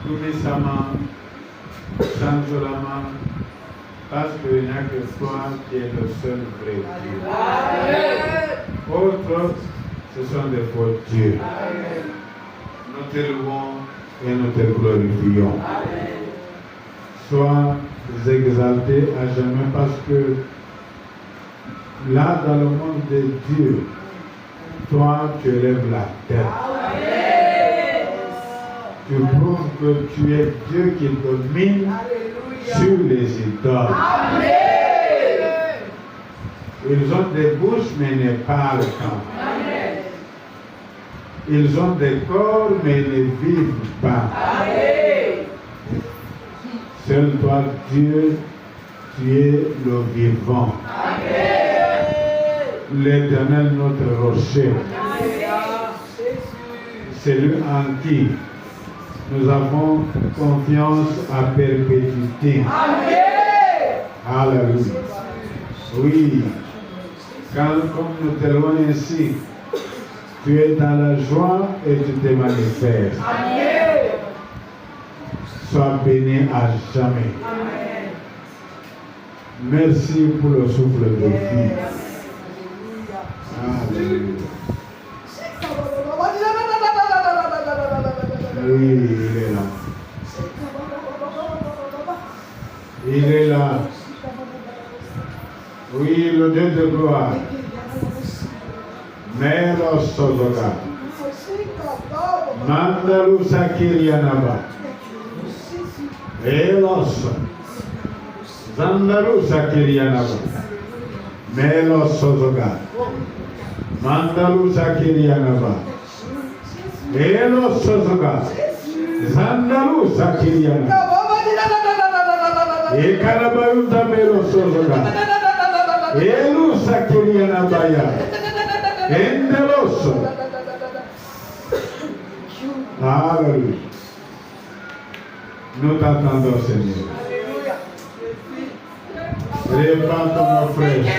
Toumisama, Sanjolama, parce qu'il n'y a que toi qui es le seul vrai Dieu. Autres, ce sont des faux dieux. Nous te louons et nous te glorifions. Sois exalté à jamais parce que là, dans le monde de Dieu, toi, tu élèves la tête. Tu prouves que tu es Dieu qui domine sur les idoles. Ils ont des bouches mais ne parlent pas. Ils ont des corps mais ne vivent pas. Seul toi, Dieu, tu es le vivant. L'Éternel, notre rocher. Celui en qui nous avons confiance à perpétuité. Alléluia. Oui. Comme nous t'éloignons ainsi, tu es dans la joie et tu te manifestes. Sois béni à jamais. Merci pour le souffle de vie. Alléluia. Oui, il est là. Il est là. Oui, le Dieu de gloire. Melo Sozoga. Mandalu Sakirianaba. Elos. Zandalu Sakirianaba. Melo Sozoga. Mandalu Sakirianaba. Elos Sozoga. Zandalu Sakirianaba. Ekarabayu Tamelo Sozoga. Elu Sakirianabaya. Endelos. Alléluia. Nous t'attendons, Seigneur. Répands ton eau fraîche.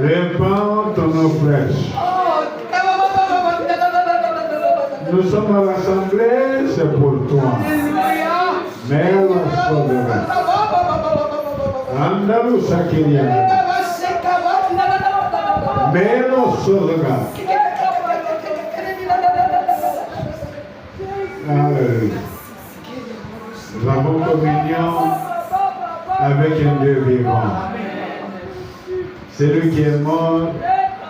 Répands ton eau fraîche. Nous sommes à l'assemblée, c'est pour toi. Mais on sauvera. Andalou Sakiria. Mais on sauvera. Alléluia. Nous avons communion avec un Dieu vivant. C'est lui qui est mort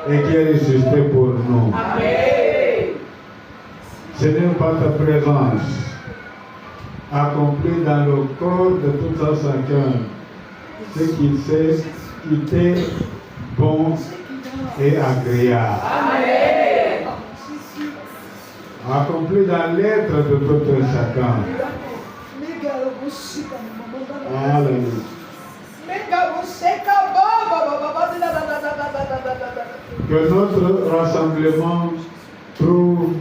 et qui est ressuscité pour nous. Seigneur, par ta présence, accomplis dans le corps de tout un chacun ce qui t'est bon et agréable. Accomplis dans l'être de tout un chacun. Alléluia. Que notre rassemblement trouve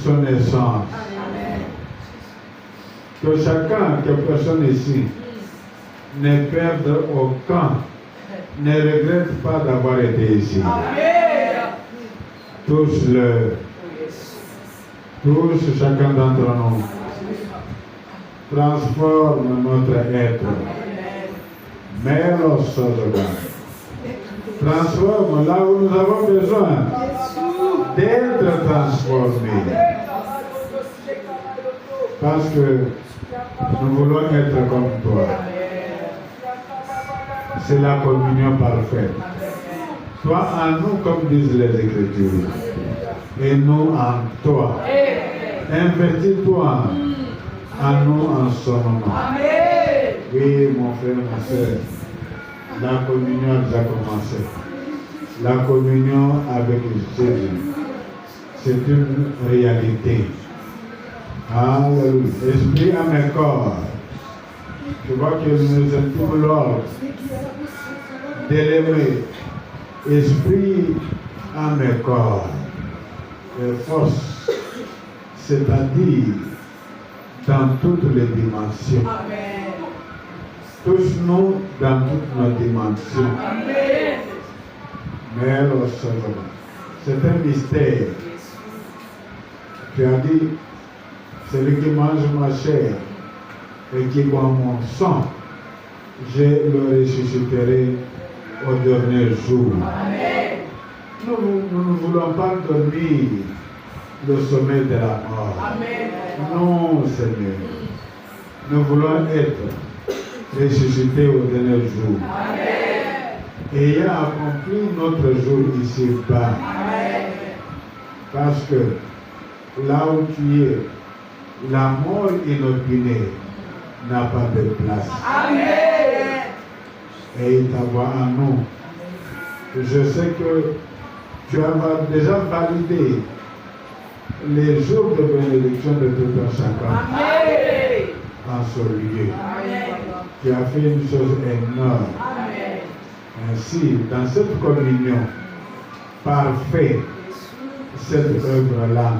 son essence. Que chacun, que personne ici, ne perde aucun, ne regrette pas d'avoir été ici. Tous-le. Tous, chacun d'entre nous. Transforme notre être. Mets-le sur le gars. Transforme là où nous avons besoin d'être transformés. Parce que nous voulons être comme toi. C'est la communion parfaite. Toi en nous, comme disent les Écritures. Et nous en toi. Investis-toi en nous en ce moment. Oui, mon frère, ma soeur. La communion a déjà commencé. La communion avec Jésus, c'est une réalité. Alléluia. Esprit à mes corps. Je vois que nous intime l'ordre d'élever. Esprit à mes corps. Et force, c'est-à-dire dans toutes les dimensions. Touche-nous dans toutes nos dimensions. Mais c'est un mystère. Tu as dit, celui qui mange ma chair et qui boit mon sang, je le ressusciterai au dernier jour. Amen. Nous ne voulons pas dormir le sommeil de la mort. Amen. Non, Seigneur. Nous voulons être ressuscités au dernier jour. Amen. Ayant accompli notre jour ici-bas. Amen. Parce que là où tu es, la mort inopinée n'a pas de place. Amen. Et ta voix en nous. Je sais que tu as déjà validé les jours de bénédiction de tout un chacun. Amen. En ce lieu. Amen. Tu as fait une chose énorme. Amen. Ainsi, dans cette communion, parfait, cette œuvre-là,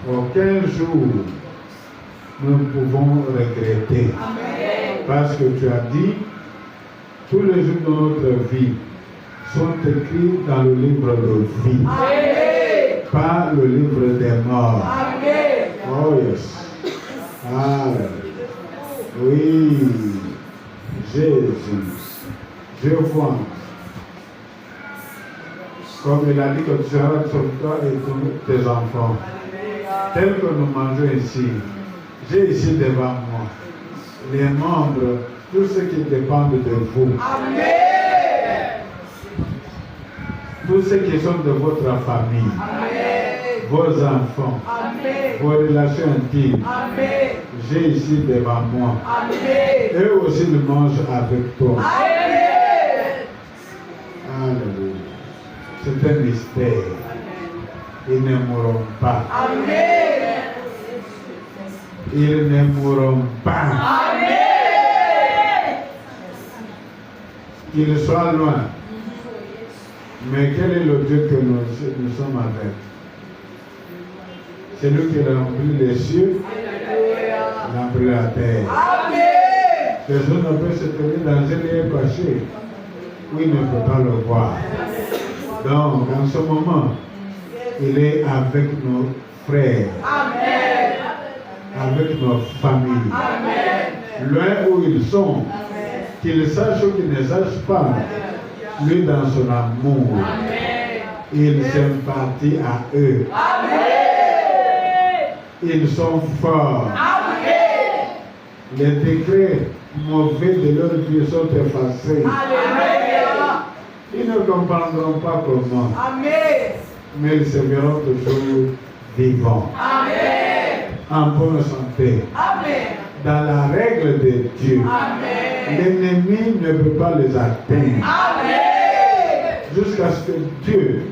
aucun jour nous pouvons regretter. Amen. Parce que tu as dit, tous les jours de notre vie sont écrits dans le livre de vie, Amen. pas le livre des morts. Amen. Oh yes. Ah, oui, Jésus, je vois, comme il a dit que tu seras sur toi et tous tes enfants, tel que nous mangeons ici. J'ai ici devant moi les membres, tous ceux qui dépendent de vous, Amen. tous ceux qui sont de votre famille, Amen. vos enfants, Amen. vos relations intimes. Amen. J'ai ici devant moi. Amen. Eux aussi ils mangent avec toi. Amen. Alléluia. C'est un mystère. Ils ne mourront pas. Amen. Ils ne mourront pas. Amen. Qu'ils soient loin. Mais quel est le Dieu que nous sommes avec? C'est lui qui remplit les cieux, remplit la terre. Amen. Personne ne peut se tenir dans un lieu caché où il ne peut pas le voir. Donc, en ce moment, il est avec nos frères, Amen. avec nos familles. Amen. Loin où ils sont, qu'ils sachent ou qu'ils ne sachent pas, lui dans son amour, Amen. il sympathie à eux. Amen. Ils sont forts. Amen. Les décrets mauvais de leur vie sont effacés. Alléluia. Ils ne comprendront pas comment, Amen. mais ils se verront toujours vivants, Amen. en bonne santé, Amen. dans la règle de Dieu. Amen. L'ennemi ne peut pas les atteindre Amen. jusqu'à ce que Dieu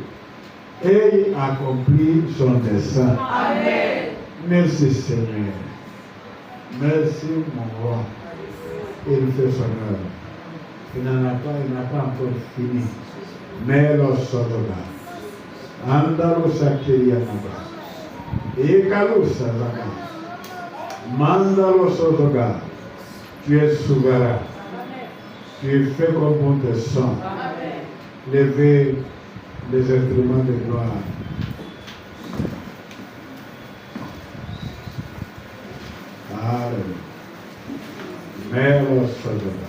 ait accompli son dessein. Amen. Merci Seigneur. Merci mon roi. Il fait son œuvre. Il n'a pas encore fini. Mais le sodoga. Andalo sakiria naba. Ekalo sazaka. Mandalo sodoga. Tu es souverain. Tu es fait comme bon te sang. Levez les instruments de gloire. Alléluia. Melo sodoga.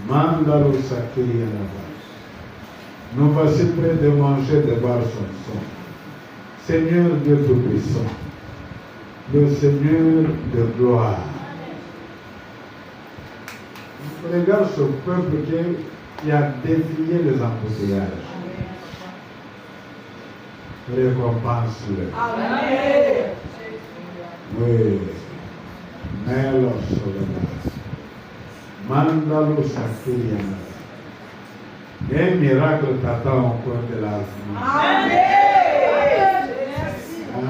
Mandalo sakiria naba. Nous voici prêts de manger, de boire son sang. Seigneur Dieu Tout-Puissant, le Seigneur de gloire. Regarde ce peuple qui a défié les embouteillages. Récompense-le. Amen. Oui. Melo sodoga. Mandalo sakiria naba. Un miracle t'attend au coin de la vie. Amen.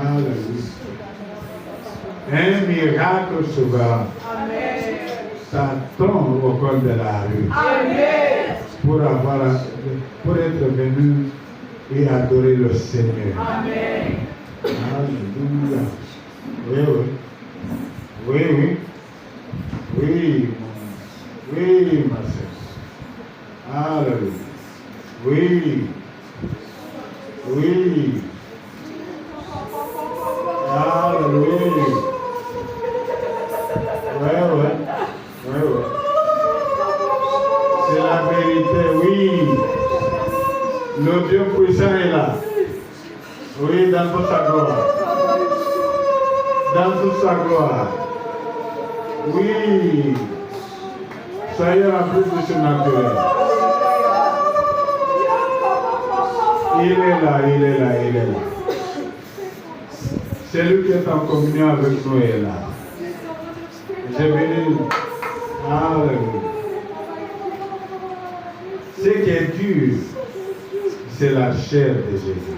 Alléluia. Un miracle souverain Amen. t'attend au coin de la rue Amen. pour être venu et adorer le Seigneur. Amen. Alléluia. Oui, oui. Oui, oui. Oui, oui, ma sœur. Alléluia. Oui. Oui. Oui. Ouais. C'est la vérité, oui. Le Dieu puissant est là. Oui, dans toute sa gloire. Dans toute sa gloire. Oui. Soyez remplis de ce naturel. Il est là. C'est lui qui est en communion avec nous est là. J'ai venu. Alléluia. Ce qui est dur, c'est la chair de Jésus.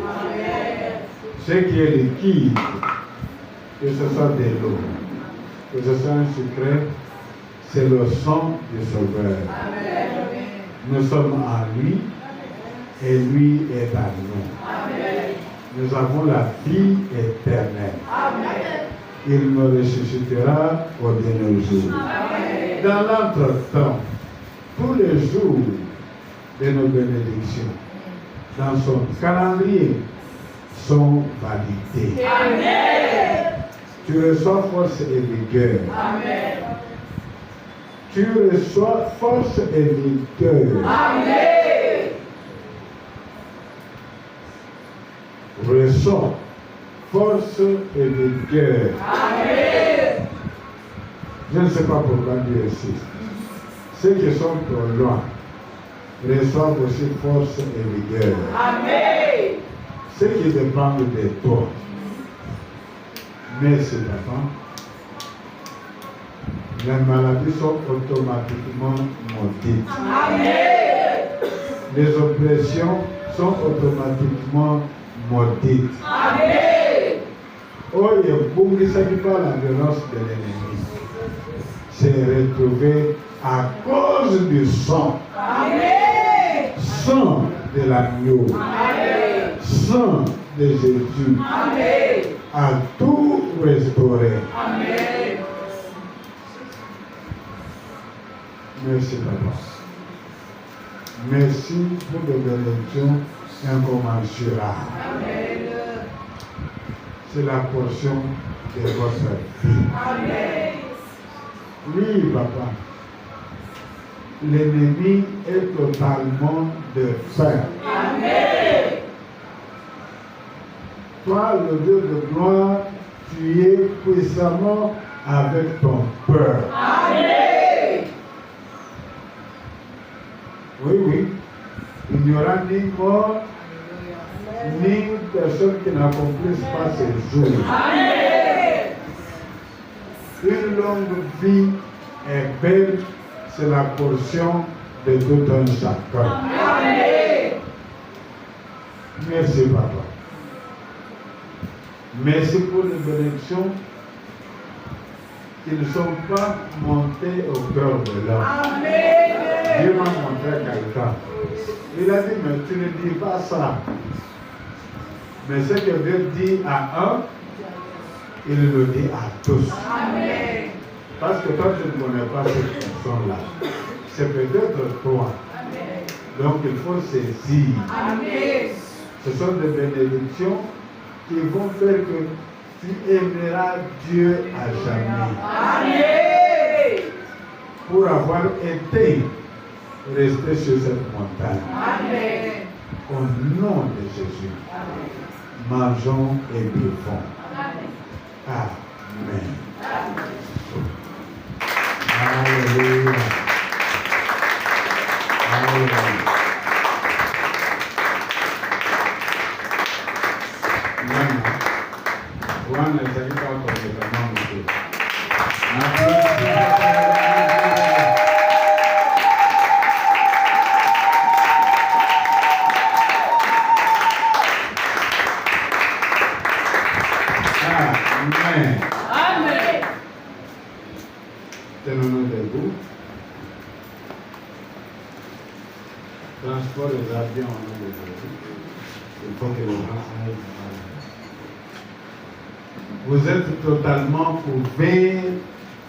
Ce qui est liquide, que ce soit de l'eau, que ce soit un sucre, c'est le sang du Sauveur. Nous sommes en lui et lui est en nous. Nous avons la vie éternelle. Il nous ressuscitera au dernier jour. Dans l'entretemps, tous les jours de nos bénédictions, dans son calendrier, sont validés. Tu reçois force et vigueur. Tu reçois force et vigueur. Reçois force et vigueur. Je ne sais pas pourquoi Dieu insiste. Ceux qui sont trop loin reçoivent aussi force et vigueur. Ceux qui dépendent de toi. Merci, papa. Les maladies sont automatiquement maudites. Les oppressions sont automatiquement maudites. Oh, il y a beaucoup qui ne s'agit pas de la violence de l'ennemi. C'est retrouvé à cause du sang. Sang de l'agneau. Sang de Jésus. À tout restaurer. Merci, papa. Merci pour les bénédictions incommensurables. C'est la portion de votre vie. Oui, papa. L'ennemi est totalement de faim. Toi, le Dieu de gloire, tu es puissamment avec ton peuple. Oui. Il n'y aura ni mort, ni personne qui n'accomplisse pas ses jours. Une longue vie est belle, c'est la portion de tout un chacun. Merci, papa. Merci pour les bénédictions qui ne sont pas montées au cœur de l'homme. Dieu m'a montré quelqu'un. Il a dit, mais tu ne dis pas ça. Mais ce que Dieu dit à un, il le dit à tous. Parce que toi, tu ne connais pas cette personne-là. C'est peut-être toi. Donc, il faut saisir. Ce sont des bénédictions qui vont faire que tu aimeras Dieu à jamais. Pour avoir été resté sur cette montagne. Au nom de Jésus. Mangeons et buvons. Amen. Alléluia. Alléluia. Bwana itaita watu wametamani tu. Amen. Amen. Tenons-nous debout. Transport des avions en nom de Jésus. Il faut que les gens aillent. Vous êtes totalement couverts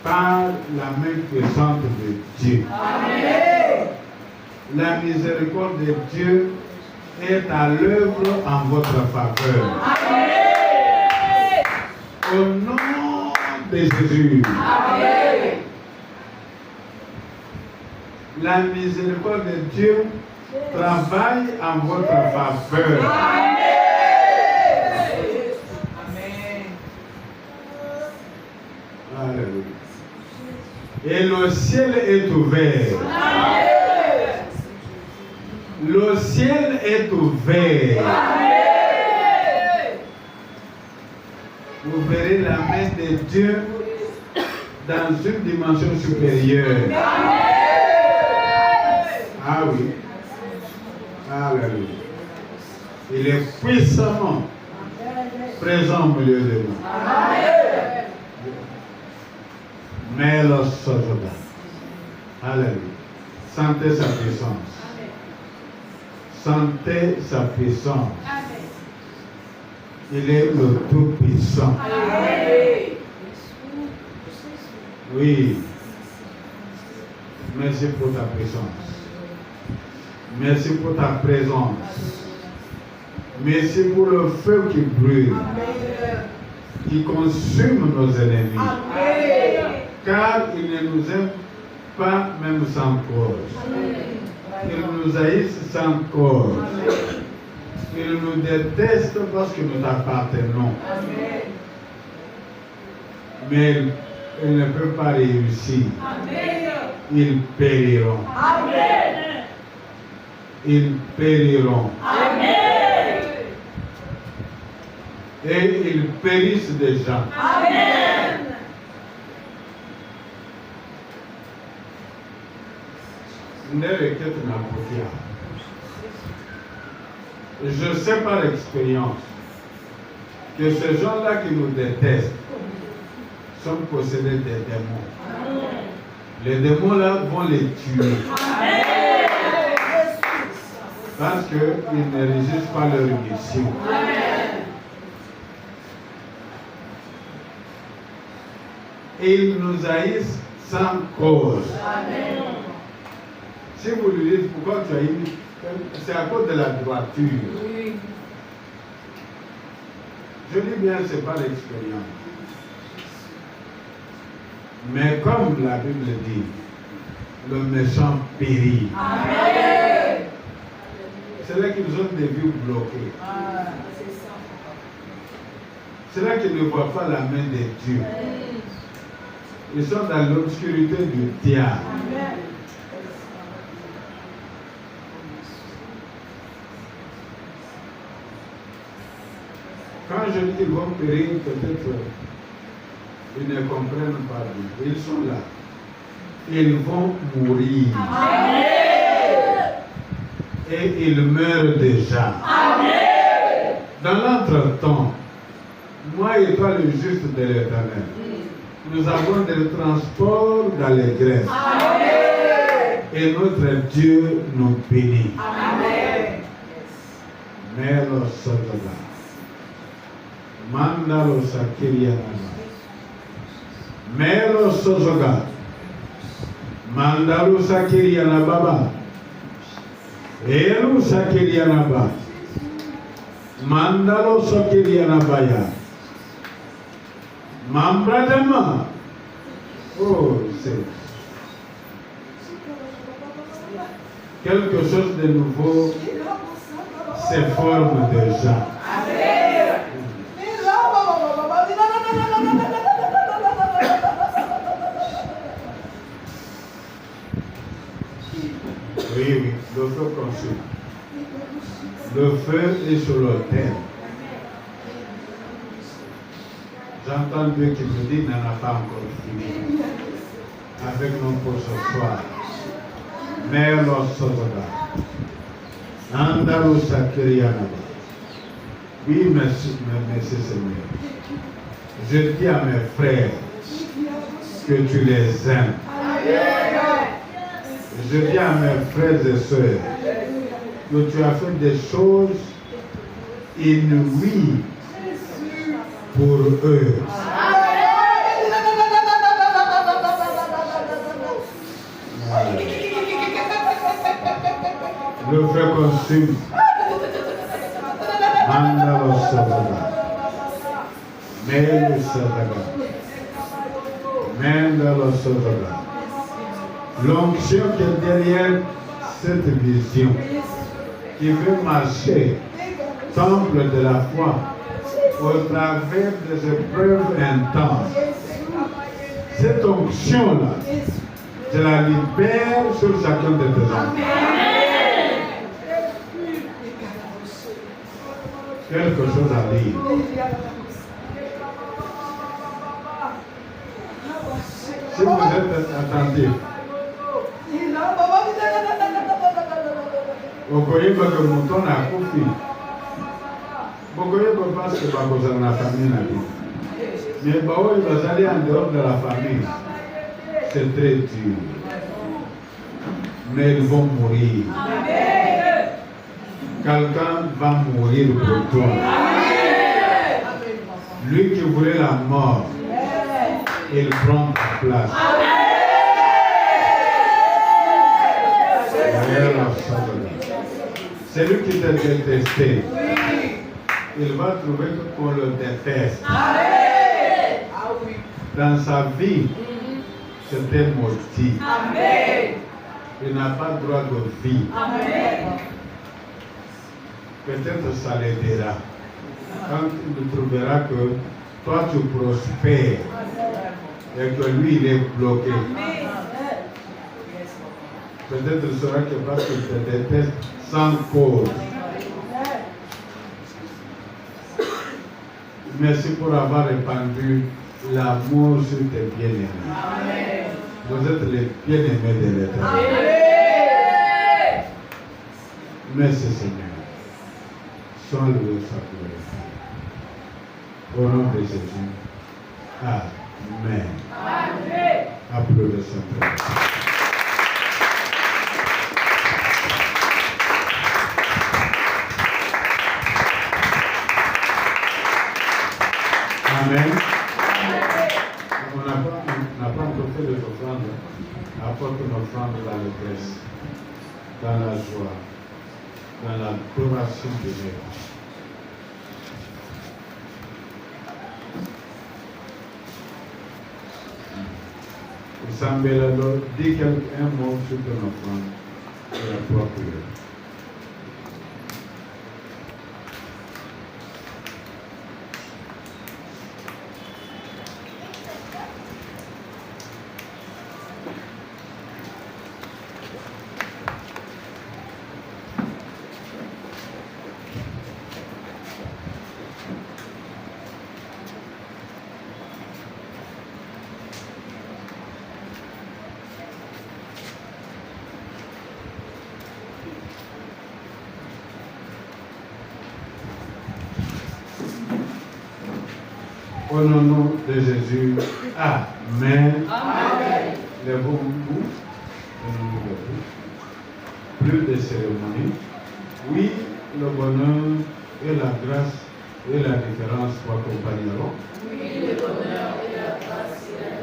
par la main puissante de Dieu. Amen. La miséricorde de Dieu est à l'œuvre en votre faveur. Amen. Au nom de Jésus. Amen. La miséricorde de Dieu travaille en votre faveur. Amen. Alléluia. Et le ciel est ouvert. Amen. Le ciel est ouvert. Amen. Vous verrez la main de Dieu dans une dimension supérieure. Amen. Ah oui. Alléluia. Il est puissamment présent au milieu de nous. Amen. Mais le Sojoda. Alléluia. Sentez sa puissance. Sentez sa puissance. Il est le Tout-Puissant. Amen. Oui. Merci pour ta présence. Merci pour ta présence. Merci pour le feu qui brûle, qui consume nos ennemis. Amen. Car il ne nous aime pas même sans cause. Il nous haït sans cause. Il nous déteste parce que nous appartenons. Mais ils ne peuvent pas réussir. Ils périront. Amen. Ils périront. Amen. Et ils périssent déjà. Amen. Je sais par expérience que ces gens-là qui nous détestent sont possédés des démons. Les démons-là vont les tuer. Parce qu'ils ne résistent pas leur mission. Et ils nous haïssent sans cause. Si vous lui dites pourquoi tu as eu, c'est à cause de la droiture. Je dis bien, c'est pas l'expérience. Mais comme la Bible dit, le méchant périt. C'est là qu'ils ont des vies bloquées. C'est là qu'ils ne voient pas la main de Dieu. Ils sont dans l'obscurité du diable. Quand je dis qu'ils vont périr, peut-être ils ne comprennent pas Dieu. Ils sont là. Ils vont mourir. Amen. Et ils meurent déjà. Amen. Dans l'entretemps, moi et toi, le juste de l'Éternel, nous avons des transports d'allégresse. Amen. Et notre Dieu nous bénit. Amen. Melo Sotoba. Mandalo Sakiriana. Melo Sozoga. Mandalo Sakiriana Baba. Elu Sakiriana Ba. Mandalo Sakiriana Baya. Mambradama. Oh, c'est quelque chose de nouveau se forme déjà. Oui, le feu consume. Le feu est sur l'autel. J'entends Dieu qui me dit, n'en a pas encore fini avec nous pour ce soir. Mais l'Ossozoda, Andalou Sakiriana. Oui, merci Seigneur. Je dis à mes frères que tu les aimes. Je dis à mes frères et sœurs que tu as fait des choses inouïes pour eux. Le feu consume. Melo Sadaga. Mendalo Sadaga. L'onction qui est derrière cette vision, qui veut marcher, temple de la foi, au travers des épreuves intenses. Cette onction-là, je la libère sur chacun de tes enfants. Quelque chose à lire. Si vous êtes attentif, vous voyez que le mouton a coupé. Vous voyez que parce que vous avez la famille. Mais vous allez en dehors de la famille. C'est très dur. Mais ils vont mourir. Quelqu'un va mourir pour toi. Lui qui voulait la mort, il prend ta place. C'est lui qui t'a détesté. Il va trouver qu'on le déteste. Dans sa vie, c'était maudit. Il n'a pas droit de vie. Peut-être ça l'aidera. Quand il trouvera que toi tu prospères et que lui il est bloqué. Peut-être il saura que parce qu'il te déteste sans cause. Merci pour avoir répandu l'amour sur tes bien-aimés. Vous êtes les bien-aimés de l'Éternel. Merci Seigneur. Sois loué, sois glorifié. Au nom de Jésus. Amen. Applaudissons. Amen. On n'a pas encore fait des offrandes. Apporte une offrande dans le presse, dans la joie, dans l'adoration de Dieu. Sambelado, dis un mot sur ton offrande et la propre. Au nom de Jésus, Amen. Amen. Lèvons-nous, plus de cérémonie. Oui, le bonheur et la grâce et la différence s'accompagneront. Oui, le bonheur et la grâce et la